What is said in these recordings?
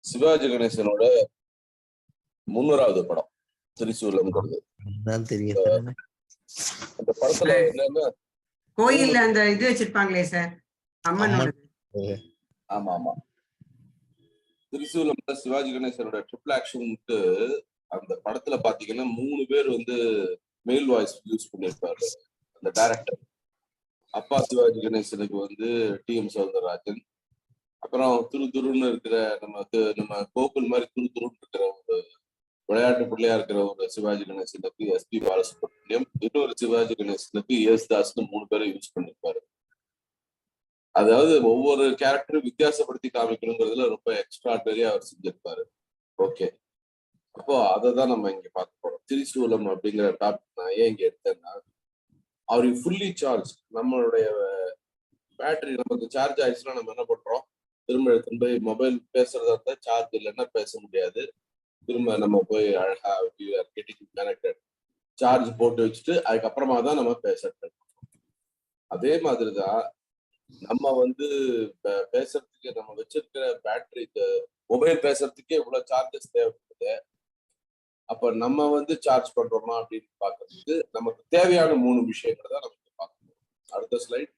சிவாஜி கணேசனோட 3வது படம் திரிசூலம்ங்கிறது. அந்த படத்துல என்னன்னா கோயில்ல அந்த இது வச்சிருப்பாங்களே சார், அம்மனோட. ஆமா ஆமா, திரிசூலம் சிவாஜி கணேசனோட ட்ரிபிள் ஆக்ஷனுக்கு அந்த படத்துல பாத்தீங்கன்னா 3 பேர் வந்து மேல் வாய்ஸ் யூஸ் பண்ணிருப்பாரு அந்த டைரக்டர். அப்பா சிவாஜி கணேசனுக்கு வந்து டி.எம். சௌந்தரராஜன், அப்புறம் துருன்னு இருக்கிற நம்ம கோகுல் மாதிரி துருன்னு இருக்கிற ஒரு விளையாட்டு பிள்ளையா இருக்கிற ஒரு சிவாஜி கணேசனுக்கு எஸ்.பி. பாலசுப்ரமணியம், இன்னொரு சிவாஜி கணேசனுக்கு எஸ் தாஸ்னு 3 பேரை யூஸ் பண்ணிருப்பாரு. அதாவது ஒவ்வொரு கேரக்டரும் வித்தியாசப்படுத்தி காமிக்கணுங்கிறதுல ரொம்ப எக்ஸ்ட்ராடனரியா அவர் செஞ்சிருப்பாரு. ஓகே, அப்போ அதை தான் நம்ம இங்க பார்க்க போறோம். திரிசூலம் அப்படிங்கிற டாபிக் நான் ஏன் இங்க எடுத்தேன்னா, அவர் ஃபுல்லி சார்ஜ், நம்மளுடைய பேட்டரி நமக்கு சார்ஜ் ஆயிடுச்சுன்னா நம்ம என்ன பண்றோம், திரும்ப எடுத்துட்டு போய் மொபைல் பேசுறதா இருந்தா சார்ஜ் இல்லைன்னா பேச முடியாது. திரும்ப நம்ம போய் அழகா கெட்டிங் கனெக்டட் சார்ஜ் போட்டு வச்சுட்டு அதுக்கப்புறமா தான் நம்ம பேசுறது. அதே மாதிரிதான் நம்ம வந்து பேசுறதுக்கு நம்ம வச்சிருக்கிற பேட்டரி, மொபைல் பேசுறதுக்கே இவ்வளவு சார்ஜஸ் தேவைப்படுது. அப்ப நம்ம வந்து சார்ஜ் பண்றோமா அப்படின்னு பாக்குறதுக்கு நமக்கு தேவையான 3 விஷயங்களை தான் நமக்கு பார்க்கணும். அடுத்த ஸ்லைட்.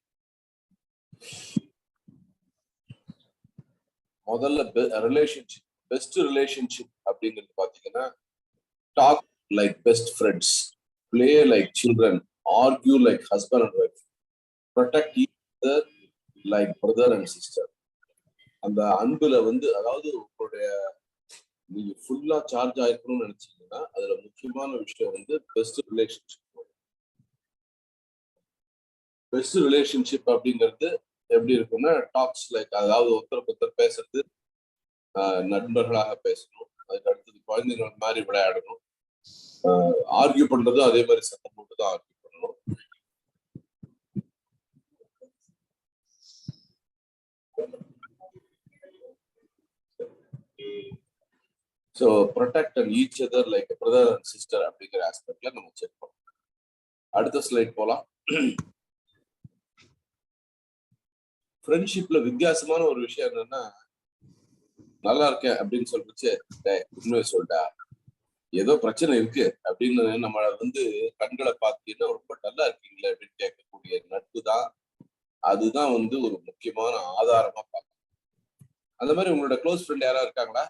முதல்ல ரிலேஷன்ஷிப், பெஸ்ட் ரிலேஷன்ஷிப் அப்படிங்கிறது பாத்தீங்கன்னா, talk like best friends, play like children, argue like husband and wife, protect each other like brother and sister. அந்த அன்புல வந்து, அதாவது உங்களுடைய நீங்க ஃபுல்லா சார்ஜ் ஆயிருக்கணும்னு நினைச்சீங்கன்னா அதுல முக்கியமான விஷயம் வந்து பெஸ்ட் ரிலேஷன்ஷிப். பெஸ்ட் ரிலேஷன்ஷிப் அப்படிங்கிறது எப்படி இருக்குன்னா, டாக்ஸ் லைக், அதாவது ஒருத்தருக்கு ஒருத்தர் பேசுறது, நண்பர்களாக பேசணும், அதுக்கு அடுத்தது குழந்தைகள் மாதிரி விளையாடணும், ஆர்கியூ பண்றதும் அதே மாதிரி சத்தம் போட்டு தான் ஆர்கியூ பண்ணணும். So protect and each other like brother and sister அப்படிங்கிற ஆஸ்பெக்ட்ல நம்ம செக் பண்ணணும். அடுத்த ஸ்லைட் போலாம். ஃப்ரெண்ட்ஷிப்ல வித்தியாசமான ஒரு விஷயம் என்னன்னா, நல்லா இருக்கேன் அப்படின்னு சொல்லிச்சு, உண்மையை சொல்லிட்டா ஏதோ பிரச்சனை இருக்கு அப்படின்னு நம்மள வந்து கண்களை பார்த்தீங்கன்னா ரொம்ப நல்லா இருக்கீங்களே அப்படின்னு கேட்கக்கூடிய நட்பு தான். அதுதான் வந்து ஒரு முக்கியமான ஆதாரமா பார்க்கணும். அந்த மாதிரி உங்களோட க்ளோஸ் ஃப்ரெண்ட் யாரா இருக்காங்களா?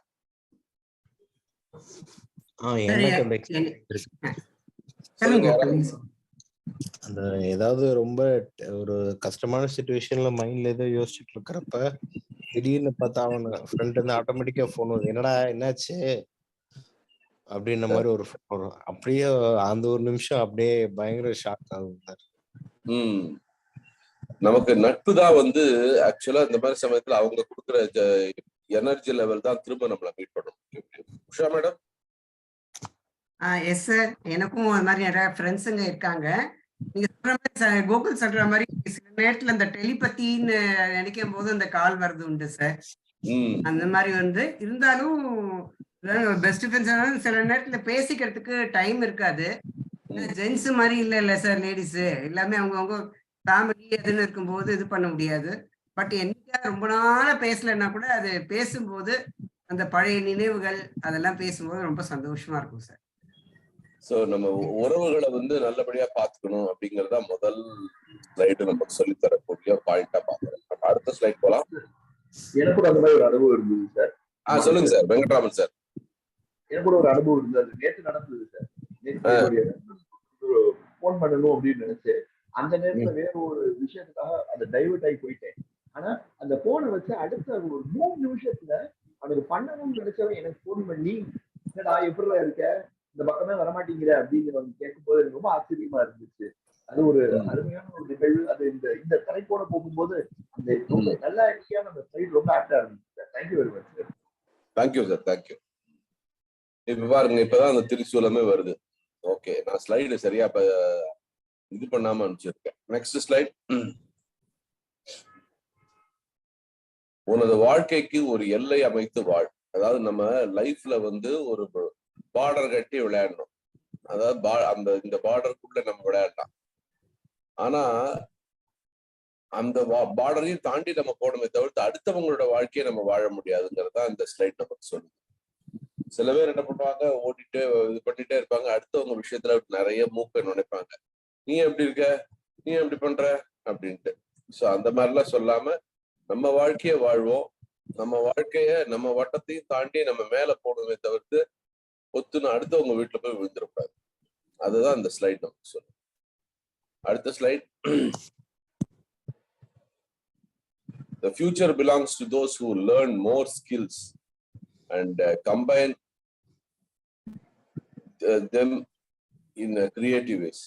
அந்த ஏதாவது ரொம்ப ஒரு கஷ்டமான சிச்சுவேஷன்ல மைண்ட்ல ஏதோ யோசிச்சுட்டு இருக்கிறப்ப திடீர்னு பார்த்தா அவன் ஃப்ரெண்ட் வந்து ஆட்டோமேட்டிக்கா போன் வருது, என்னடா என்னாச்சு அப்படின்ற மாதிரி ஒரு போன் வரும். அப்படியே அந்த ஒரு நிமிஷம் அப்படியே பயங்கர ஷாக் ஆகும் சார். நமக்கு நட்பு தான் வந்து ஆக்சுவலா இந்த மாதிரி சமயத்துல அவங்க கொடுக்குற எனர்ஜி லெவல் தான் திரும்ப நம்மள மீட் பண்ணும். உஷா மேடம்? எஸ் சார், எனக்கும் அது மாதிரி நிறைய ஃப்ரெண்ட்ஸுங்க இருக்காங்க. நீங்க சொல்ற மாதிரி கோகுல் சொல்ற மாதிரி சில நேரத்துல இந்த டெலிபத்தின்னு நினைக்கும் போது அந்த கால் வருது உண்டு சார். அந்த மாதிரி வந்து இருந்தாலும் பெஸ்ட் ஃப்ரெண்ட்ஸ் சில நேரத்துல பேசிக்கிறதுக்கு டைம் இருக்காது. ஜென்ஸ் மாதிரி இல்ல சார், லேடிஸ் எல்லாமே அவங்கவுங்க ஃபேமிலி எதுன்னு இருக்கும்போது இது பண்ண முடியாது. பட் என்னைக்கா ரொம்ப நாளா பேசலன்னா கூட அது பேசும்போது அந்த பழைய நினைவுகள் அதெல்லாம் பேசும்போது ரொம்ப சந்தோஷமா இருக்கும் சார். சோ நம்ம உறவுகளை வந்து நல்லபடியா பாத்துக்கணும் அப்படிங்கறத முதல் ஸ்லைடு நமக்கு சொல்லி தரக்கூடிய பாயிண்டா பாக்குறோம். அடுத்த ஸ்லைட் போலாம். எனக்கு கூட அந்த மாதிரி ஒரு அனுபவம் இருந்தது சார். சொல்லுங்க சார் வெங்கட்ராமன் சார். எனக்கு கூட ஒரு அனுபவம் இருந்தது, நேற்று நடந்தது சார். நேற்று போன் பண்ணணும் அப்படின்னு நினைச்சு அந்த நேரத்துல வேற ஒரு விஷயத்துக்காக அதை டைவர்ட் ஆகி போயிட்டேன். ஆனா அந்த போனை வச்சு அடுத்த ஒரு 3 நிமிஷத்துல அவனுக்கு பண்ணணும்னு நினைச்சவன் எனக்கு போன் பண்ணி, என்னடா எப்படிலாம் இருக்க, இந்த பக்கமே வரமாட்டேங்கிற அப்படின்னு கேட்கும்போது எனக்கு ரொம்ப ஆச்சரியமா இருந்துச்சு. அது ஒரு அருமையான ஒரு நிகழ்வு. அது இந்த தலைப்போட போகும்போது அந்த ரொம்ப நல்ல ஐடியான அந்த சைடு ரொம்ப ஆக்டா இருந்துச்சு. Thank you very much sir. Thank you sir, thank you. இப்ப பாருங்க, இப்பதான் அந்த திரிசூலமே வருது. ஓகே, நான் ஸ்லைடு சரியா இது பண்ணாம அனுப்பிச்சிருக்கேன். Next slide. உனது வாழ்க்கைக்கு ஒரு எல்லை அமைத்து வாழ். அதாவது நம்ம லைஃப்ல வந்து ஒரு பார்டர் கட்டி விளையாடணும். அதாவது இந்த பார்டருக்குள்ள நம்ம விளையாடலாம். ஆனா அந்த பார்டரையும் தாண்டி நம்ம போனோமே தவிர்த்து அடுத்தவங்களோட வாழ்க்கையை நம்ம வாழ முடியாதுங்கிறதா இந்த ஸ்லைட் நமக்கு சொல்லுது. சில பேர் என்ன பண்ணுவாங்க, ஓட்டிட்டு இது பண்ணிட்டே இருப்பாங்க, அடுத்தவங்க விஷயத்துல நிறைய மூக்க நுழைப்பாங்க. நீ எப்படி இருக்க, நீ எப்படி பண்ற அப்படின்ட்டு. சோ அந்த மாதிரிலாம் சொல்லாம நம்ம வாழ்க்கைய வாழ்வோம். நம்ம வாழ்க்கைய நம்ம வட்டத்தையும் தாண்டி நம்ம மேல போனோமே தவிர்த்து ஒத்துன்னு அடுத்தவங்க வீட்டுல போய் விழுந்துடக்கூடாது. அதுதான் இந்த ஸ்லைட் நமக்கு சொல்லுது. அடுத்த slide. The future belongs to those who learn more skills and combine them in creative ways.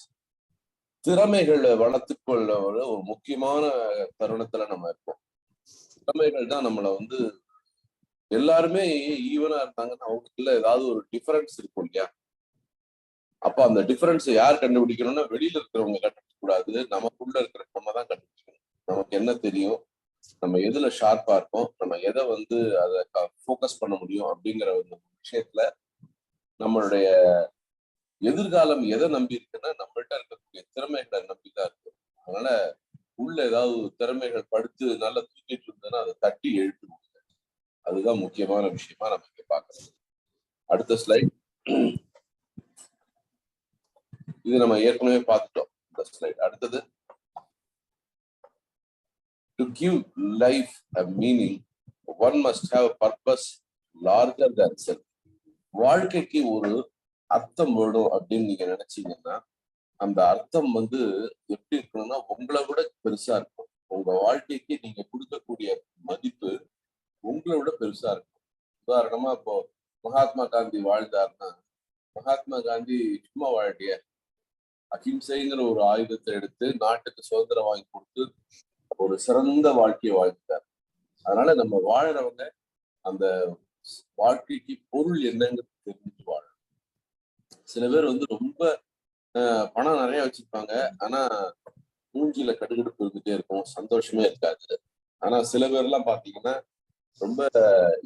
திறமைகளை வளர்த்துக்கொள்ள ஒரு முக்கியமான தருணத்துல நம்ம இருப்போம். திறமைகள் தான் நம்மளை வந்து எல்லாருமே ஈவனா இருந்தாங்கன்னா அவங்களுக்குள்ள ஏதாவது ஒரு டிஃபரன்ஸ் இருக்கும் இல்லையா? அப்ப அந்த டிஃபரன்ஸ் யார் கண்டுபிடிக்கணும்னா வெளியில இருக்கிறவங்க கண்டுபிடிக்க கூடாது, நமக்குள்ள இருக்கிற நம்ம தான் கண்டுபிடிக்கணும். நமக்கு என்ன தெரியும், நம்ம எதுல ஷார்ப்பா இருக்கோம், நம்ம எதை வந்து அதை ஃபோக்கஸ் பண்ண முடியும் அப்படிங்கிற ஒரு விஷயத்துல நம்மளுடைய எதிர்காலம் எதை நம்பி இருக்குன்னா நம்மள்ட்ட இருக்கக்கூடிய திறமைகளை நம்பிதான் இருக்கு. அதனால உள்ள ஏதாவது திறமைகள் படுத்து நல்லா தூக்கிட்டு இருந்ததுன்னா அதை தட்டி எழுப்பி முடியாது. அதுதான் முக்கியமான விஷயமா நம்ம இங்க பார்க்கணும். அடுத்த ஸ்லைட். இது நம்ம ஏற்கனவே பார்த்துட்டோம் இந்த ஸ்லைட். அடுத்தது, to give life a meaning, one must have a purpose larger than self. வாழ்க்கைக்கு ஒரு அர்த்தம் வேணும் அப்படின்னு நீங்க நினைச்சீங்கன்னா அந்த அர்த்தம் வந்து எப்படி இருக்கணும்னா உங்களை விட பெருசா இருக்கும். உங்க வாழ்க்கைக்கு நீங்க கொடுக்கக்கூடிய மதிப்பு உங்களை விட பெருசா இருக்கும். உதாரணமா இப்போ மகாத்மா காந்தி வாழ்ந்தாருன்னா, மகாத்மா காந்தி சும்மா வாழ்க்கைய அஹிம்சைங்கிற ஒரு ஆயுதத்தை எடுத்து நாட்டுக்கு சுதந்திரம் வாங்கி கொடுத்து ஒரு சிறந்த வாழ்க்கையை வாழ்ந்தார். அதனால நம்ம வாழறவங்க அந்த வாழ்க்கைக்கு பொருள் என்னங்கிறது தெரிஞ்சுட்டு வாழணும். சில பேர் வந்து ரொம்ப பணம் நிறைய வச்சிருப்பாங்க, ஆனா மூஞ்சில கடுகடுப்பு இருந்துட்டே இருக்கும், சந்தோஷமே இருக்காது. ஆனா சில பேர் எல்லாம் பாத்தீங்கன்னா ரொம்ப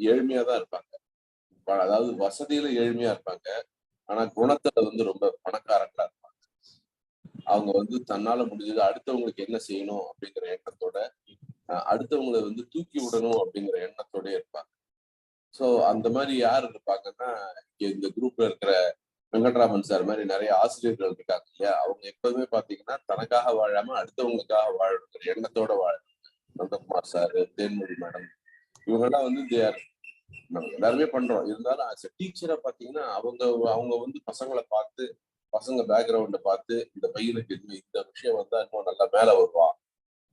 ஏழ்மையா தான் இருப்பாங்க. அதாவது வசதியில ஏழ்மையா இருப்பாங்க, ஆனா குணத்துல வந்து ரொம்ப பணக்காரங்களா இருப்பாங்க. அவங்க வந்து தன்னால முடிஞ்சது அடுத்தவங்களுக்கு என்ன செய்யணும் அப்படிங்கிற எண்ணத்தோட, அடுத்தவங்களை வந்து தூக்கி விடணும் அப்படிங்கிற எண்ணத்தோட இருப்பாங்க. சோ அந்த மாதிரி யார் இருப்பாங்கன்னா, இந்த குரூப்ல இருக்கிற வெங்கட்ராமன் சார் மாதிரி நிறைய ஆசிரியர்கள் இருக்காங்க இல்லையா? அவங்க எப்பவுமே பாத்தீங்கன்னா தனக்காக வாழாம அடுத்தவங்களுக்காக வாழணுங்கிற எண்ணத்தோட வாழணும். நந்தகுமார் சார், தேன்மொழி மேடம், இவங்கெல்லாம் வந்து நம்ம எல்லாருமே பண்றோம். இருந்தாலும் ஆஸ் எ டீச்சரா பாத்தீங்கன்னா அவங்க வந்து பசங்களை பார்த்து, பசங்க பேக்ரவுண்ட பார்த்து இந்த பையனுக்கு இந்த விஷயம் வந்தா இன்னும் நல்லா மேல வருவான்,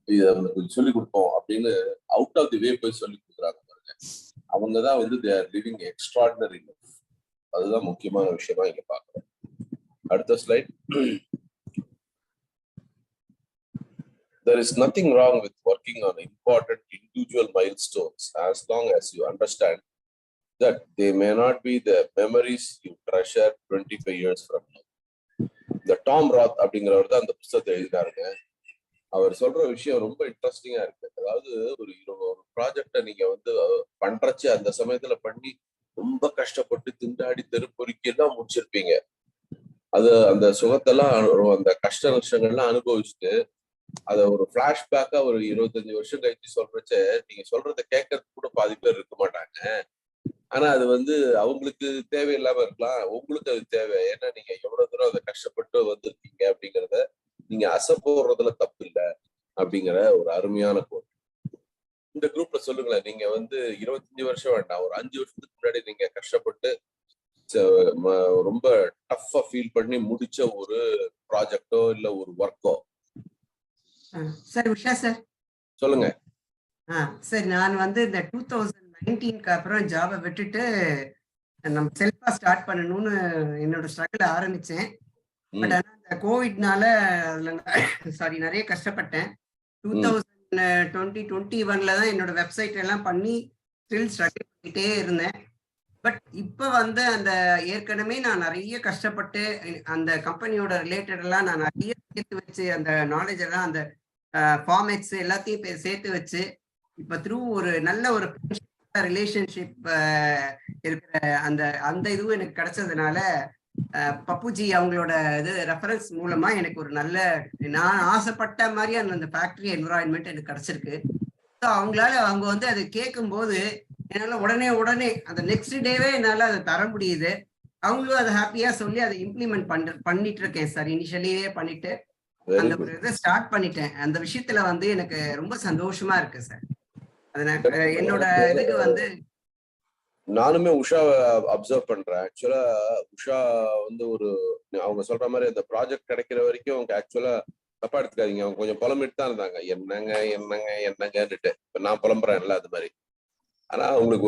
இதை அவனுக்கு சொல்லிக் கொடுப்போம் அப்படின்னு அவுட் ஆஃப் தி வே போய் சொல்லி கொடுக்குறாங்க பாருங்க. அவங்கதான் வந்து they are living extraordinary life. அதுதான் முக்கியமான விஷயமா இங்க பாக்குறோம். அடுத்த slide. There is nothing wrong with working on important individual milestones as long as you understand that they may not be the memories you treasure 25 years from now. இந்த Tom ராத் அப்படிங்கிறவர் தான் அந்த புத்தகத்தை எழுதினாருங்க. அவர் சொல்ற விஷயம் ரொம்ப இன்ட்ரெஸ்டிங்கா இருக்கு. அதாவது ஒரு ப்ராஜெக்டை நீங்க வந்து பண்றச்சு அந்த சமயத்துல பண்ணி ரொம்ப கஷ்டப்பட்டு திண்டாடி தெருப்பொறுக்கி எல்லாம் முடிச்சிருப்பீங்க. அது அந்த சுகத்தெல்லாம் அந்த கஷ்ட நஷ்டங்கள்லாம் அனுபவிச்சுட்டு அத ஒரு பிளாஷ்பேக்கா ஒரு 25 வருஷம் கழிச்சு சொல்றச்ச நீங்க சொல்றத கேட்கறதுக்கு கூட பாதி பேர் இருக்க மாட்டாங்க. ஆனா அது வந்து அவங்களுக்கு தேவையில்லாம இருக்கலாம், உங்களுக்கு அது தேவை. ஏன்னா நீங்க எவ்வளவு தூரம் அதை கஷ்டப்பட்டு வந்திருக்கீங்க அப்படிங்கிறத நீங்க அசை போடுறதுல தப்பு இல்லை அப்படிங்கிற ஒரு அருமையான கோட். இந்த குரூப்ல சொல்லுங்களேன், நீங்க வந்து 25 வருஷம் வேண்டாம், ஒரு 5 வருஷத்துக்கு முன்னாடி நீங்க கஷ்டப்பட்டு ரொம்ப டஃப்பா ஃபீல் பண்ணி முடிச்ச ஒரு ப்ராஜெக்டோ இல்ல ஒரு ஒர்க்கோ. சார் உஷா சார் சொல்லுங்க. சார் நான் வந்து இந்த 2019க்கு அப்புறம் ஜாபை விட்டுட்டு நம்ம செல்ஃபா ஸ்டார்ட் பண்ணணும்னு என்னோட ஸ்ட்ரகிள் ஆரம்பிச்சேன். பட் ஆனா இந்த கோவிட்னால அதுல நிறைய கஷ்டப்பட்டேன். 2021 தான் என்னோட வெப்சைட் எல்லாம் பண்ணி ஸ்டில் ஸ்ட்ரகிள் பண்ணிட்டே இருந்தேன். பட் இப்ப வந்து அந்த ஏற்கனவே நான் நிறைய கஷ்டப்பட்டு அந்த கம்பெனியோட ரிலேட்டட் எல்லாம் நான் நிறைய சேர்த்து வச்சு அந்த நாலேஜ் எல்லாம் அந்த ஃபார்மேட்ஸ் எல்லாத்தையும் சேர்த்து வச்சு இப்ப த்ரூ ஒரு நல்ல ஒரு ரிலேஷன்ஷிப் இருக்கிற அந்த இதுவும் எனக்கு கிடைச்சதுனால பப்புஜி அவங்களோட இது ரெஃபரன்ஸ் மூலமா எனக்கு ஒரு நல்ல, நான் ஆசைப்பட்ட மாதிரியான அந்த ஃபேக்டரி என்விரான்மெண்ட் எனக்கு கிடைச்சிருக்கு. ஸோ அவங்களால அவங்க வந்து அதை கேட்கும்போது என்னால உடனே அந்த நெக்ஸ்ட் டேவே என்னால அதை தர முடியுது. அவங்களும் அதை ஹாப்பியா சொல்லி அதை இம்ப்ளிமெண்ட் பண்ணிட்டு இருக்கேன் சார். இனிஷியலியே பண்ணிட்டு அந்த ஒரு இதை ஸ்டார்ட் பண்ணிட்டேன். அந்த விஷயத்துல வந்து எனக்கு ரொம்ப சந்தோஷமா இருக்கு சார். அதனால என்னோட இதுக்கு வந்து நானுமே உஷாவை அப்சர்வ் பண்றேன். ஆக்சுவலா உஷா வந்து ஒரு அவங்க சொல்ற மாதிரி அந்த ப்ராஜெக்ட் கிடைக்கிற வரைக்கும் அவங்க ஆக்சுவலா தப்பா எடுத்துக்காதீங்க, அவங்க கொஞ்சம் புலம்பிட்டு தான் இருந்தாங்க, என்னங்கன்னுட்டு. இப்ப நான் புலம்புறேன்ல அது மாதிரி. ஆனா அவங்களுக்கு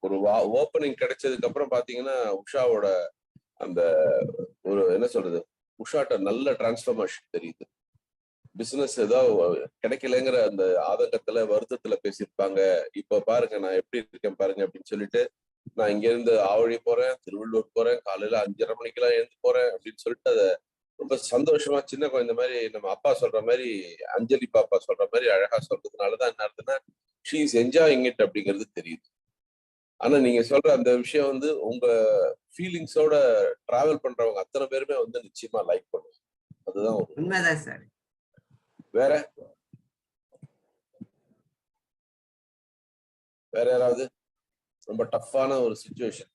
ஒரு ஓப்பனிங் கிடைச்சதுக்கு அப்புறம் பாத்தீங்கன்னா உஷாவோட அந்த ஒரு என்ன சொல்றது, உஷாட்ட நல்ல டிரான்ஸ்ஃபர்மேஷன் தெரியுது. பிசினஸ் ஏதோ கிடைக்கலங்கிற அந்த ஆதங்கத்துல வருத்தத்துல பேசியிருப்பாங்க. இப்ப பாருங்க நான் எப்படி இருக்கேன் பாருங்க அப்படின்னு சொல்லிட்டு, நான் இங்க இருந்து ஆவழி போறேன், திருவள்ளூர் போறேன், காலையில 5:30 மணிக்கெல்லாம் எழுந்து போறேன் அப்படின்னு சொல்லிட்டு அதை ரொம்ப சந்தோஷமா சின்ன குழந்தை மாதிரி நம்ம அப்பா சொல்ற மாதிரி, அஞ்சலி பாப்பா சொல்ற மாதிரி அழகா சொல்றதுனாலதான் என்ன ஆகுதுன்னா ஷீ இஸ் என்ஜாயிங் இட் அப்படிங்கிறது தெரியுது. ஆனா நீங்க சொல்ற அந்த விஷயம் வந்து உங்க ஃபீலிங்ஸோட டிராவல் பண்றவங்க அத்தனை பேருமே வந்து நிச்சயமா லைக் பண்ணுவாங்க. அதுதான் உண்மைதான் சார். வேற யாராவது ரொம்ப டஃப்பான ஒரு சிச்சுவேஷன்,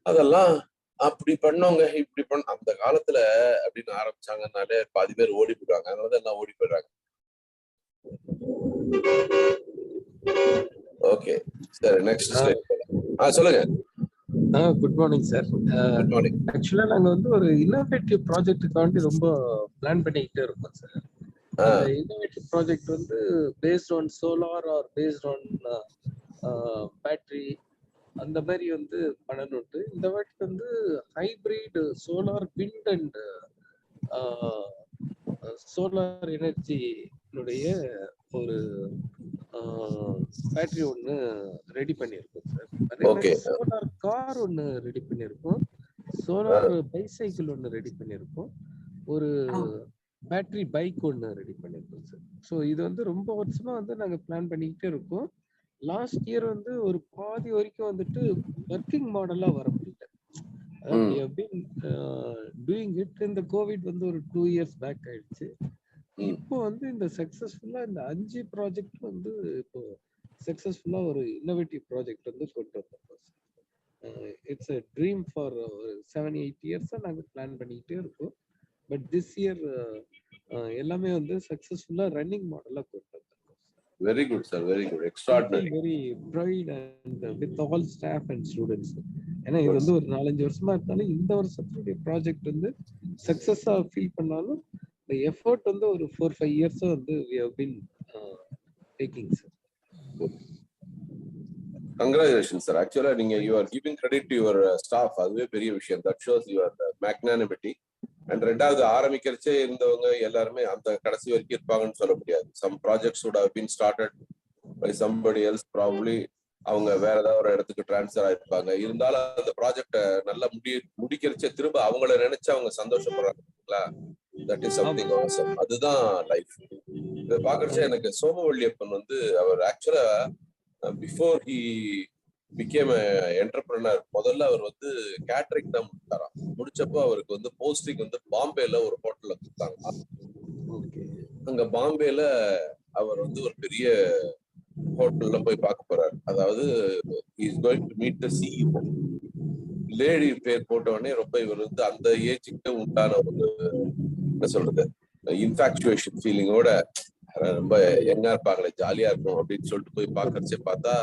அதெல்லாம் அப்படி பண்ணவங்க இப்படி அந்த காலத்துல அப்படின்னு ஆரம்பிச்சாங்கன்னாலே பாதி பேர் ஓடி போயிடுவாங்க. அதனாலதான் எல்லாம் ஓடி போயிடுறாங்க. ஓகே சரி, நெக்ஸ்ட் சொல்லுங்க. Good morning sir. Good morning. ஆக்சுவலா நாங்க வந்து ஒரு இன்னோவேட்டிவ் ப்ராஜெக்ட்டுக்காண்டி ரொம்ப பிளான் பண்ணிக்கிட்டே இருக்கோம் சார். இன்னோவேட்டிவ் ப்ராஜெக்ட் வந்து based on solar or based on battery அந்த மாதிரி வந்து பண்ணணும்ட்டு. இந்த வாட்டி வந்து hybrid solar wind and solar எனர்ஜினுடைய ஒரு பேட்டரி ஒன்று ரெடி பண்ணியிருக்கோம் சார். அதே மாதிரி சோலார் கார் ஒன்று ரெடி பண்ணியிருக்கோம், சோலார் பைசைக்கிள் ஒன்று ரெடி பண்ணியிருக்கோம், ஒரு பேட்டரி பைக் ஒன்று ரெடி பண்ணியிருக்கோம் சார். ஸோ இது வந்து ரொம்ப வருஷமா வந்து நாங்கள் பிளான் பண்ணிக்கிட்டே இருக்கோம். லாஸ்ட் இயர் வந்து ஒரு பாதி வரைக்கும் வந்துட்டு ஒர்க்கிங் மாடலா வர முடியல. டூயிங் இட் இந்த கோவிட் வந்து ஒரு 2 years பேக் ஆயிடுச்சு. இப்போ வந்து இந்த சக்சஸ்ஃபுல்லா இந்த 5 ப்ராஜெக்ட் வந்து இப்போ சக்சஸ்ஃபுல்லா ஒரு இன்னோவேட்டிவ் ப்ராஜெக்ட் வந்து கொண்டு வந்திருக்கோம். இட்ஸ் a ட்ரீம் ஃபார் 7-8 இயர்ஸா நாங்க பிளான் பண்ணிக்கிட்டே இருக்கோம். பட் திஸ் இயர் எல்லாமே வந்து சக்சஸ்ஃபுல்லா ரன்னிங் மாடலா கொண்டு வந்திருக்கோம். Very good sir, very good, extraordinary. Very pride and with all staff and students. ஏன்னா இது வந்து ஒரு 4-5 வருஷமா இருந்தாலும் இந்த வருஷத்துடைய ப்ராஜெக்ட் வந்து சக்சஸா ஃபீல் பண்ணாலும் the effort வந்து ஒரு 4-5 years வந்து we have been taking sir. Congratulations sir. Actually நீங்க you are giving credit to your staff. அதுவே பெரிய விஷயம். That shows your magnanimity. And ரெண்டாவது ஆரம்பிக்கிறச்சே இருந்தவங்க எல்லாருமே அந்த கடைசி வரைக்கும் இருப்பாங்கன்னு சொல்ல முடியாது. Some projects would have been started by somebody else probably. அவங்க வேற ஏதாவது ஒரு இடத்துக்கு டிரான்ஸ்ஃபர் ஆயிருப்பாங்க. இருந்தாலும் அந்த ப்ராஜெக்ட நல்லா முடிக்கிறச்சே திரும்ப அவங்கள நினைச்சு அவங்க சந்தோஷப்படுறாங்களா? That is something awesome. அதுதான் லைஃப். இதை பாக்குறச்ச எனக்கு சோமவள்ளியப்பன் வந்து அவர் ஆக்சுவலா பிஃபோர் ஹி பிகேம் என்டர்பிரனர் முதல்ல அவர் வந்து கேட்டரிங் தான் முடிச்சாராம். முடிச்சப்போ அவருக்கு வந்து போஸ்டிங் வந்து பாம்பேல ஒரு ஹோட்டல்ல கொடுத்தாங்க. அங்க பாம்பேல அவர் வந்து ஒரு பெரிய ஹோட்டல்ல போய் பார்க்க போறாரு. அதாவது he is going to meet the CEO. Lady பேர் போட்ட உடனே ரொம்ப இவர் வந்து அந்த ஏஜுக்கு உண்டான ஒரு என்ன சொல்றது இன்ஃபாக்சுவேஷன் ஃபீலிங்கோட ரொம்ப யங்கா இருப்பாங்களே, ஜாலியா இருக்கும் அப்படின்னு சொல்லிட்டு போய் பாக்கறச்சே பார்த்தா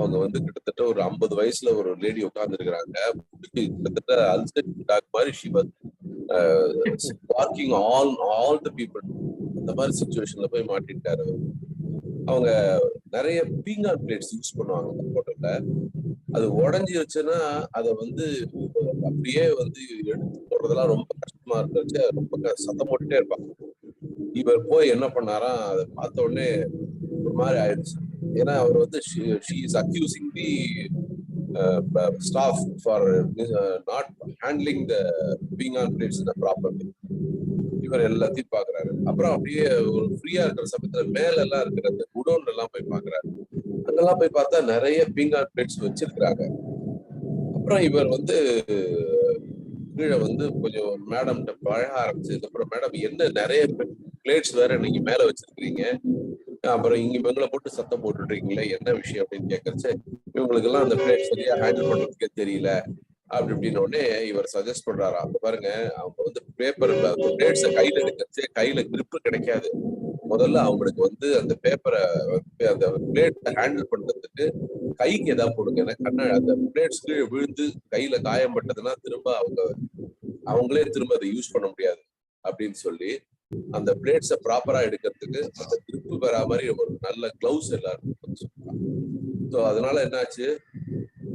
அவங்க வந்து கிட்டத்தட்ட ஒரு 50 வயசுல ஒரு லேடி உட்கார்ந்து இருக்கிறாங்க. கிட்டத்தட்ட அல்சைமர் டாக் மாதிரி she was barking all the people. அந்த மாதிரி சிச்சுவேஷன்ல போய் மாட்டிட்டாரு. அவங்க நிறைய பீங்கான் பிளேட்ஸ் யூஸ் பண்ணுவாங்க அந்த ஹோட்டல்ல. அது உடஞ்சிருச்சுன்னா அதை வந்து அப்படியே வந்து எடுத்து போடுறதெல்லாம் ரொம்ப கஷ்டமா இருந்துச்சு. ரொம்ப சத்தம் போட்டுட்டே இருப்பாங்க. இவர் போய் என்ன பண்ணாராம், அதை பார்த்த உடனே ஒரு மாதிரி ஆயிடுச்சு. ஏன்னா அவர் வந்து she is accusing the staff for not handling the pinggan plates in a proper way. இவர் எல்லாத்தையும் பாக்குறாரு. அப்புறம் அப்படியே ஒரு ஃப்ரீயா இருக்கிற சமயத்துல மேல எல்லாம் இருக்கிற அந்த குடோன்ல எல்லாம் போய் பாக்குறாரு. அங்கெல்லாம் போய் பார்த்தா நிறைய பீங்கான் பிளேட்ஸ் வச்சிருக்கிறாங்க. அப்புறம் இவர் வந்து கீழே வந்து கொஞ்சம் மேடம்கிட்ட பழக ஆரம்பிச்சதுக்கு அப்புறம், மேடம் என்ன நிறைய பிளேட்ஸ் வேற நீங்க மேல வச்சிருக்கீங்க, அப்புறம் இங்க இவங்களை போட்டு சத்தம் போட்டுடுறீங்களே, என்ன விஷயம் அப்படின்னு கேட்கறச்சு, இவங்களுக்கு எல்லாம் அந்த பிளேட் சரியா ஹேண்டில் பண்றதுக்கே தெரியல அப்படி இப்படின்னு உடனே இவர் சஜஸ்ட் பண்றாரா, அப்ப பாருங்க அவங்க வந்து பேப்பர் பிளேட்ஸை கையில எடுக்கிறச்சே கையில கிரிப்பு கிடைக்காது. முதல்ல அவங்களுக்கு வந்து அந்த பேப்பரை அந்த பிளேட் ஹேண்டில் பண்றதுக்கு கைக்கு ஏதாவது போடுங்க. ஏன்னா அந்த பிளேட்ஸ் கீழே விழுந்து கையில காயம் பட்டதுன்னா திரும்ப அவங்களே திரும்ப அதை யூஸ் பண்ண முடியாது அப்படின்னு சொல்லி அந்த பிளேட்ஸை ப்ராப்பரா எடுக்கிறதுக்கு அந்த கிரிப்பு பெறா மாதிரி ஒரு நல்ல கிளவுஸ் எல்லாரும் சொல்றாங்க. ஸோ அதனால என்னாச்சு,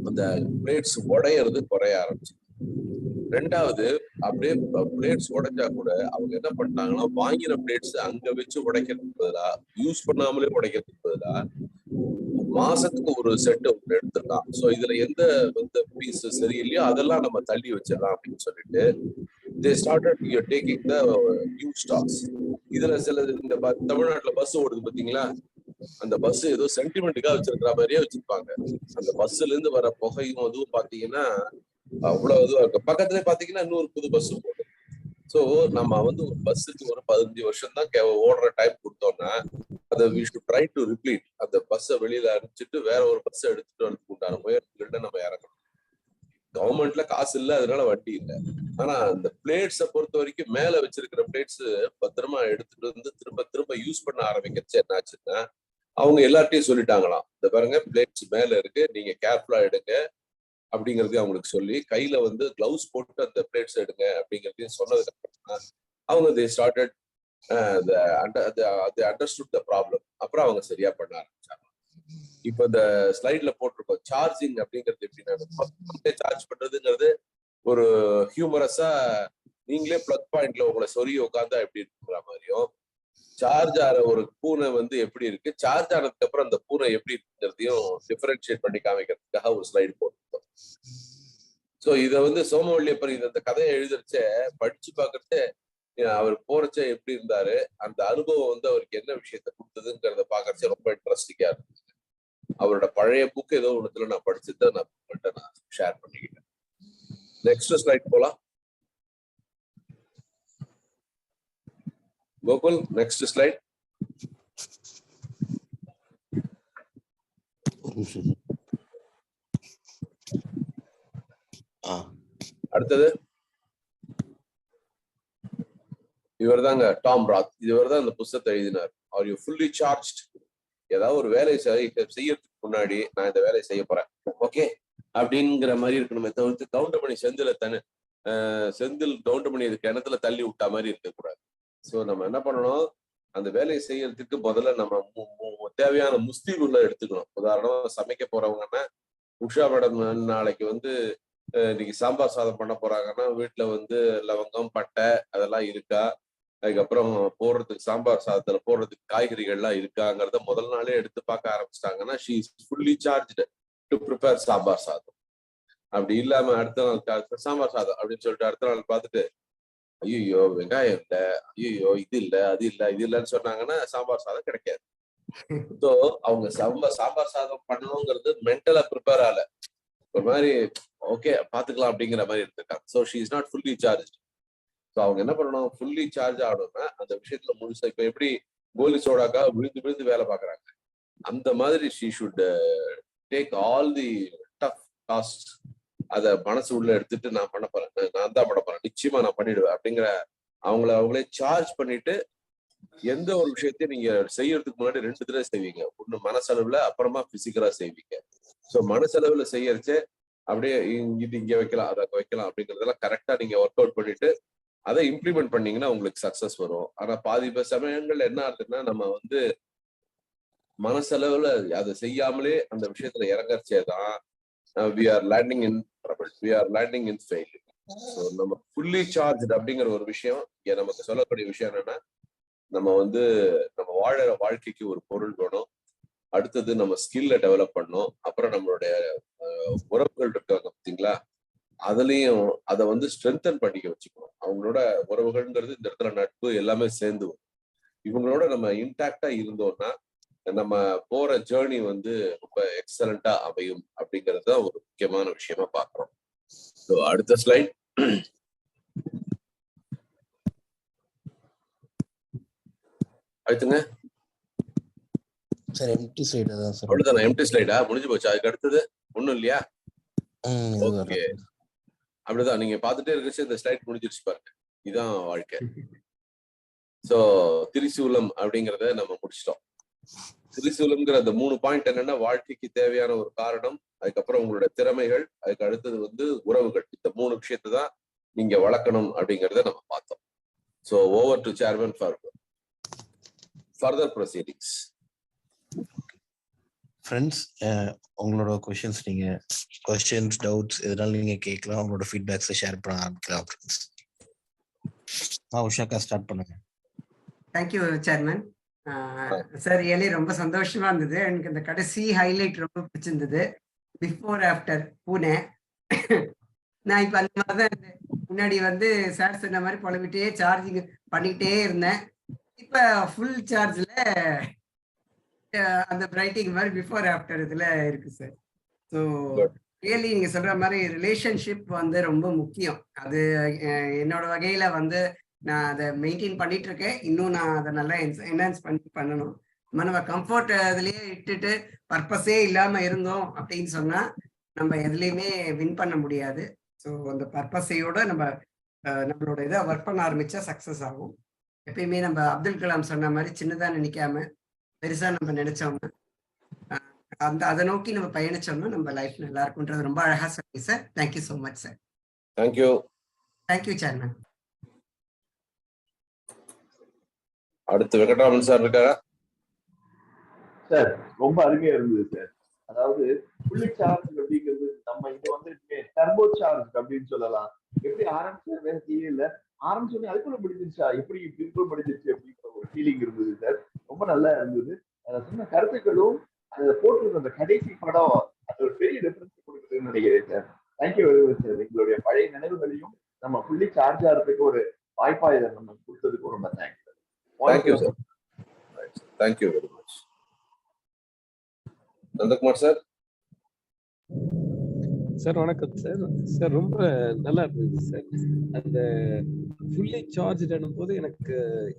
அந்த பிளேட்ஸ் உடையிறது குறைய ஆரம்பிச்சு. ரெண்டாவது, அப்படியே பிளேட்ஸ் உடைஞ்சா கூட அவங்க என்ன பண்ணாங்கன்னா, வாங்கின பிளேட்ஸ் அங்க வச்சு உடைக்கிறதுக்கு பதிலா, யூஸ் பண்ணாமலே உடைக்கிறதுக்கு பதிலா மாசத்துக்கு ஒரு செட் ஒன்று எடுத்துடலாம். ஸோ இதுல எந்த வந்து பீஸ் சரியில்லையோ அதெல்லாம் நம்ம தள்ளி வச்சிடலாம் அப்படின்னு சொல்லிட்டு they started taking the new stocks. இதுல சில இந்த தமிழ்நாட்டுல பஸ் ஓடுது பாத்தீங்களா, அந்த பஸ் ஏதோ சென்டிமெண்ட்டுக்காக வச்சிருக்கிற மாதிரியே வச்சிருப்பாங்க. அந்த பஸ்ல இருந்து வர புகையும் அதுவும் பாத்தீங்கன்னா அவ்வளவு இதுவா இருக்கு. பக்கத்துல பாத்தீங்கன்னா இன்னொரு புது பஸ் போகுது. சோ நம்ம வந்து ஒரு பஸ்ஸுக்கு ஒரு 15 வருஷம் தான் ஓடுற டைம் கொடுத்தோம்னா அதை we should try to repeat. அந்த பஸ்ஸை வெளியில அனுப்பிச்சிட்டு வேற ஒரு பஸ் எடுத்துட்டு வரதுக்கு உண்டான முயற்சிகள்ட்ட நம்ம இறங்கணும். கவர்மெண்ட்ல காசு இல்ல, அதனால வண்டி இல்லை. ஆனா அந்த பிளேட்ஸை பொறுத்த வரைக்கும் மேல வச்சிருக்கிற பிளேட்ஸ் பத்திரமா எடுத்துட்டு வந்து திரும்ப திரும்ப யூஸ் பண்ண ஆரம்பிக்கிறச்சு என்னாச்சுன்னா, அவங்க எல்லார்ட்டையும் சொல்லிட்டாங்களாம், இந்த பாருங்க பிளேட்ஸ் மேல இருக்கு, நீங்க கேர்ஃபுல்லா எடுங்க அப்படிங்கறது அவங்களுக்கு சொல்லி கையில வந்து கிளவுஸ் போட்டு அந்த பிளேட்ஸ் எடுங்க அப்படிங்கறதையும் சொன்னதுக்கு அப்புறமா அவங்க they started understood the problem. அப்புறம் அவங்க சரியா பண்ண ஆரம்பிச்சாங்க. இப்ப இந்த ஸ்லைட்ல போட்டிருக்கோம் சார்ஜிங் அப்படிங்கிறது எப்படின்னா, சார்ஜ் பண்றதுங்கிறது ஒரு ஹியூமரஸா நீங்களே பிளக் பாயிண்ட்ல உங்களை சொரிய உட்காந்தா எப்படி இருக்குற மாதிரியும், சார்ஜ் ஆற ஒரு பூனை வந்து எப்படி இருக்கு, சார்ஜ் ஆனதுக்கு அப்புறம் அந்த பூனை எப்படி இருக்குங்கிறதையும் டிஃபரன்ஷியேட் பண்ணி காமிக்கிறதுக்காக ஒரு ஸ்லைடு போட்டிருக்கோம். சோ இத வந்து சோமவல்லியப்பர் இந்த கதையை எழுதிருச்ச படிச்சு பாக்குறச்சே அவர் போறச்ச எப்படி இருந்தாரு, அந்த அனுபவம் வந்து அவருக்கு என்ன விஷயத்த கொடுத்ததுங்கிறத பாக்குறச்ச ரொம்ப இன்ட்ரெஸ்டிங்கா இருந்துச்சு. அவரோட பழைய புக் ஏதோ ஒண்ணுத்துல நான் படிச்சுட்டு நான் ஷேர் பண்ணிக்கிட்டேன். நெக்ஸ்ட் ஸ்லைட் போலாம் கோகுல். Next slide. அடுத்தது இவர் தாங்க டாம் ராத். இவர் தான் இந்த புத்தகத்தை எழுதினார். Are you fully charged? ஏதாவது ஒரு வேலையை செய்யறதுக்கு முன்னாடி நான் இந்த வேலையை செய்ய போறேன் ஓகே அப்படிங்கிற மாதிரி இருக்கணுமே தவிர்த்து கவுண்டமணி செந்தில் கவுண்டமணி இது கிணத்துல தள்ளி விட்டா மாதிரி இருக்கக்கூடாது. ஸோ நம்ம என்ன பண்ணணும், அந்த வேலையை செய்யறதுக்கு முதல்ல நம்ம தேவையான முஸ்தீபுகளை எடுத்துக்கணும். உதாரணமா சமைக்க போறவங்கன்னா, உஷா மேடம் நாளைக்கு வந்து இன்னைக்கு சாம்பார் சாதம் பண்ண போறாங்கன்னா வீட்டுல வந்து லவங்கம் பட்டை அதெல்லாம் இருக்கா, அதுக்கப்புறம் போடுறதுக்கு சாம்பார் சாதத்துல போடுறதுக்கு காய்கறிகள்லாம் இருக்காங்கிறத முதல் நாளே எடுத்து பார்க்க ஆரம்பிச்சிட்டாங்கன்னா she is fully charged to prepare sambar சாதம். அப்படி இல்லாம அடுத்த நாள் சாம்பார் சாதம் அப்படின்னு சொல்லிட்டு அடுத்த நாள் பார்த்துட்டு ஐயோ வெங்காயம் இல்ல, ஐயோ இது இல்ல அது இல்ல இது இல்லைன்னு சொன்னாங்கன்னா சாம்பார் சாதம் கிடைக்காது. ஸோ அவங்க சாம்பார் சாதம் பண்ணணுங்கிறது மென்டலா ப்ரிப்பேர் ஆகல, ஒரு மாதிரி ஓகே பாத்துக்கலாம் அப்படிங்கிற மாதிரி இருந்திருக்காங்க. So she is not fully charge. So அவங்க என்ன பண்ணணும், ஃபுல்லி சார்ஜ் ஆகணும்னா அந்த விஷயத்துல முழுசா இப்ப எப்படி கோலி சோடாக்கா விழுந்து விழுந்து வேலை பாக்குறாங்க, அந்த மாதிரி she should take all the tough task. அதை மனசு உள்ள எடுத்துட்டு நான் பண்ண போறேன், நான் தான் பண்ண போறேன், நிச்சயமா நான் பண்ணிடுவேன் அப்படிங்கிற அவங்களே சார்ஜ் பண்ணிட்டு எந்த ஒரு விஷயத்தையும் நீங்க செய்யறதுக்கு முன்னாடி 2 தடவை செய்வீங்க. ஒண்ணு மனசளவுல, அப்புறமா பிசிக்கலா செய்வீங்க. ஸோ மனசளவுல செய்யறச்சே அப்படியே இது இங்க வைக்கலாம் அதை வைக்கலாம் அப்படிங்கறதெல்லாம் கரெக்டா நீங்க ஒர்க் அவுட் பண்ணிட்டு அதை இம்ப்ளிமெண்ட் பண்ணீங்கன்னா உங்களுக்கு சக்சஸ் வரும். ஆனா பாதி சமயங்கள்ல என்ன ஆகுதுன்னா, நம்ம வந்து மனசளவுல அதை செய்யாமலே அந்த விஷயத்துல இறங்கறச்சேதான் we are landing in trouble, we are landing in failure. So நம்ம ஃபுல்லி சார்ஜ் அப்படிங்கிற ஒரு விஷயம் இங்க நமக்கு சொல்லக்கூடிய விஷயம் என்னன்னா, நம்ம வந்து நம்ம வாழற வாழ்க்கைக்கு ஒரு பொருள் வேணும், அடுத்தது நம்ம ஸ்கில்ல டெவலப் பண்ணணும், அப்புறம் நம்மளுடைய உறவுகள் இருக்காங்க பார்த்தீங்களா, அதுலயும் அதை வந்து ஸ்ட்ரென்தன் பண்ணிக்க வச்சுக்கணும். அவங்களோட உறவுகள்ங்கிறது இந்த இடத்துல நட்பு எல்லாமே சேர்ந்து இவங்களோட நம்ம இன்டாக்டா இருந்தோம்னா நம்ம போற ஜேர்னி வந்து ரொம்ப எக்ஸலண்டா அமையும் அப்படிங்கிறது தான் ஒரு முக்கியமான விஷயமா பாக்குறோம். அடுத்த ஸ்லைட். அடுத்துங்க சார் எம்டி ஸ்லைடு தான் சார். அவ்வளவுதானே? எம்டி ஸ்லைடா முடிஞ்சு போச்சு. அதுக்கு அடுத்தது ஒண்ணும் இல்லையா? ஓகே, அப்படிதான் நீங்க பாத்துட்டே இருக்க இந்த ஸ்லைட் முடிஞ்சிருச்சு பாருங்க. இதுதான் வாழ்க்கை. சோ திரிசூலம் அப்படிங்கறத நம்ம முடிச்சிட்டோம். திரிசூலம்ங்கிற அந்த 3 பாயிண்ட் என்னன்னா, வாழ்க்கைக்கு தேவையான ஒரு காரணம், அதுக்கப்புறம் உங்களோட திறமைகள், அதுக்கு அடுத்தது வந்து உறவுகள். இந்த 3 விஷயத்தை தான் நீங்க வளர்க்கணும் அப்படிங்கறத நம்ம பார்த்தோம். So over to chairman for further proceedings. Friends, உங்களோட கொஸ்டின்ஸ் டவுட்ஸ் எதனால நீங்க கேட்கலாம். உங்களோட ஃபீட்பேக்ஸை ஷேர் பண்ண ஆரம்பிக்கலாம் ஃப்ரெண்ட்ஸ். உஷாக்கா ஸ்டார்ட் பண்ணுங்க. Thank you chairman sir. ரியலி ரொம்ப சந்தோஷமா இருந்தது. எனக்கு இந்த கடைசி ஹைலைட் ரொம்ப பிடிச்சிருந்தது. Before after Pune. நான் இப்ப அந்த மாதிரிதான் முன்னாடி வந்து சார் சொன்ன மாதிரி புலம்பிட்டே சார்ஜிங் பண்ணிக்கிட்டே இருந்தேன். இப்ப ஃபுல் சார்ஜ்ல அந்த பிரைட்டிங் மாதிரி பிஃபோர் ஆஃப்டர் இதுல இருக்கு சார். ஸோ ரியலி நீங்க சொல்ற மாதிரி ரிலேஷன்ஷிப் வந்து ரொம்ப முக்கியம். அது என்னோட வகையில வந்து நான் அதை மெயின்டைன் பண்ணிட்டு இருக்கேன். இன்னும் நான் அதை நல்லா என்ஹான்ஸ் பண்ணணும். நம்ம கம்ஃபர்ட் இதுலயே இட்டுட்டு பர்பஸே இல்லாம இருந்தோம் அப்படின்னு சொன்னா நம்ம எதுலையுமே வின் பண்ண முடியாது. ஸோ அந்த பர்பஸையோட நம்மளோட இதை ஒர்க் பண்ண ஆரம்பிச்சா சக்சஸ் ஆகும். எப்பயுமே நம்ம அப்துல் கலாம் சொன்ன மாதிரி சின்னதா நினைக்காம பெருசா நம்ம நினைச்சோம்னா அதை நோக்கி நம்ம பயணிச்சோம்னா நம்ம லைஃப் நல்லா இருக்கும்ன்றது ரொம்ப அழகா சொன்னீங்க sir. Thank you so much sir. Thank you. Thank you chairman. அடுத்து வெங்கட்ராமன் சார் இருக்காரா? சார் ரொம்ப அருமையா இருந்தது சார். அதாவது புள்ளி சார்ஜ் அப்படிங்கிறது நம்ம இங்க வந்து டர்போ சார்ஜ் அப்படின்னு சொல்லலாம். எப்படி ஆரம்பிச்சோடனே அதுக்குள்ள முடிஞ்சிருச்சா, எப்படி இப்படி முடிஞ்சிருச்சு அப்படிங்கிற ஒரு ஃபீலிங் இருந்தது சார். ரொம்ப நல்லா இருந்தது. அதை சொன்ன கருத்துக்களும் அதை போட்டிருந்த அந்த கடைசி படம் அது ஒரு பெரிய ரெஃபரன்ஸ் கொடுக்குதுன்னு நினைக்கிறேன் sir. Thank you very much sir. எங்களுடைய பழைய நினைவுகளையும் நம்ம புள்ளி சார்ஜ் ஆகிறதுக்கு ஒரு வாய்ப்பா இதை நம்ம கொடுத்ததுக்கு ரொம்ப thanks sir. Thank you sir. Thank you very much. Nandakumar sir. Sir வணக்கம் சார். சார் ரொம்ப நல்லா இருந்தது சார். அந்த ஃபுல்லி சார்ஜ் போது எனக்கு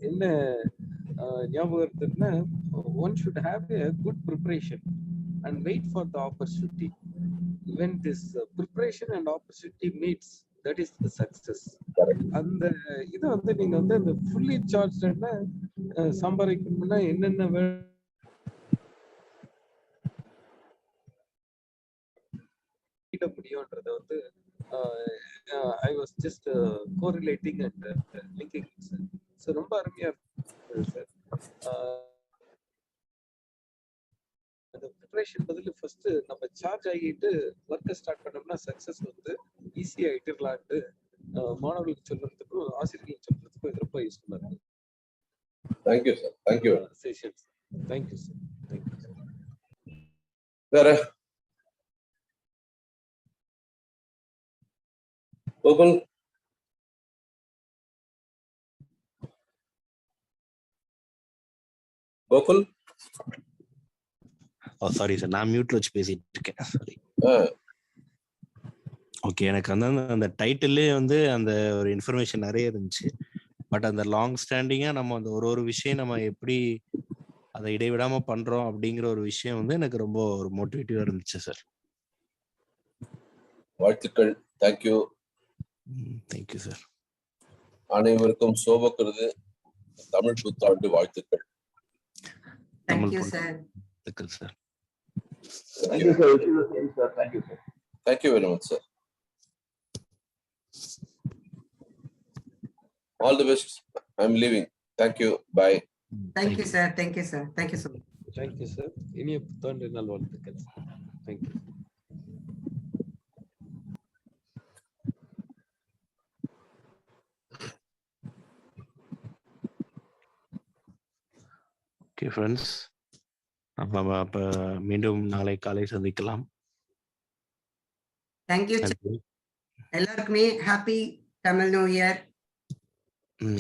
என்ன ஞாபகம் இருக்குதுன்னா, one should have a good preparation and wait for the opportunity. when this preparation and opportunity meets, that is the success. அந்த இது வந்து நீங்க வந்து அந்த ஃபுல்லி சார்ஜ்னா சம்பாதிக்கணும்னா என்னென்ன முடியும்ன்றத வந்து I was just correlating and linking it, sir. So ரொம்ப அருமையா இருக்கு சார். அந்த ப்ரிப்பரேஷன் பதில் ஃபர்ஸ்ட் நம்ம சார்ஜ் ஆகிட்டு ஒர்க்கை ஸ்டார்ட் பண்ணோம்னா சக்சஸ் வந்து ஈஸியா ஆயிட்டுலான்ட்டு மாணவர்களுக்கு சொல்றதுக்கும் ஆசிரியர்களுக்கு சொல்றதுக்கும் இது ரொம்ப யூஸ்ஃபுல்லா இருக்கு. Thank you sir. Thank you sessions. Thank you sir. Thank you sir. வேற கோகுல்? கோகுல்? சாரி சார், நான் மியூட்ல வச்சு பேசிட்டு இருக்கேன். சாரி. ஓகே, எனக்கு வந்து அந்த டைட்டிலே வந்து அந்த ஒரு இன்ஃபர்மேஷன் நிறைய இருந்துச்சு. பட் அந்த லாங் ஸ்டாண்டிங்கா நம்ம அந்த ஒரு விஷயம் நம்ம எப்படி அதை இடைவிடாம பண்றோம் அப்படிங்கிற ஒரு விஷயம் வந்து எனக்கு ரொம்ப ஒரு மோட்டிவேட்டிவா இருந்துச்சு சார். வாழ்த்துக்கள். தேங்க்யூ. Thank you sir. அனைவருக்கும் சோபக்கிறது தமிழ் புத்தாண்டு வாழ்த்துக்கள். Thank you sir. வாழ்த்துக்கள் sir. Thank you sir. Thank you sir. Thank you very much sir. All the best. I am leaving. Thank you. Bye. Thank you sir. Thank you sir. Thank you so much. Thank you sir. இனிய புத்தாண்டு நல்வாழ்த்துக்கள். Thank you. Okay friends, நம்ம அப்ப மீண்டும் நாளை காலை சந்திக்கலாம். தேங்க்யூ. எல்லாருக்குமே ஹாப்பி தமிழ் நியூ இயர்.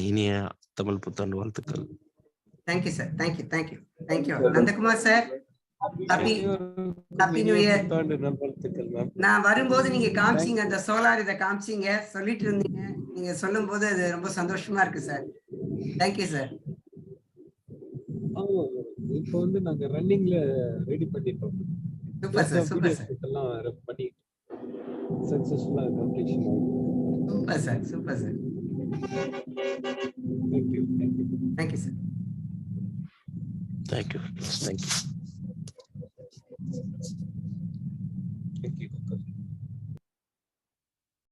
இனிய தமிழ் புத்தாண்டு வாழ்த்துக்கள். Thank you sir. Thank you. Thank you. Thank you Nandakumar sir. Happy new year. புத்தாண்டு நல்வாழ்த்துக்கள் மேம். நான் வரும்போது நீங்க காமிச்சீங்க அந்த சோலார் இதை காமிச்சீங்க, சொல்லிட்டு இருந்தீங்க. நீங்க சொல்லும் போது அது ரொம்ப சந்தோஷமா இருக்கு சார். Thank you sir. ஆமா இப்போ வந்து நாங்க ரன்னிங்ல ரெடி பண்ணிட்டோம். சூப்பர் சார், சூப்பர் சார், எல்லாம் ரெப் பண்ணி சக்சஸ்ஃபுல்லா கம்ப்ளீஷன் ஆயிடுச்சு. Super sir, super sir. Thank you thank you thank you sir. Thank you thank you. Thank you.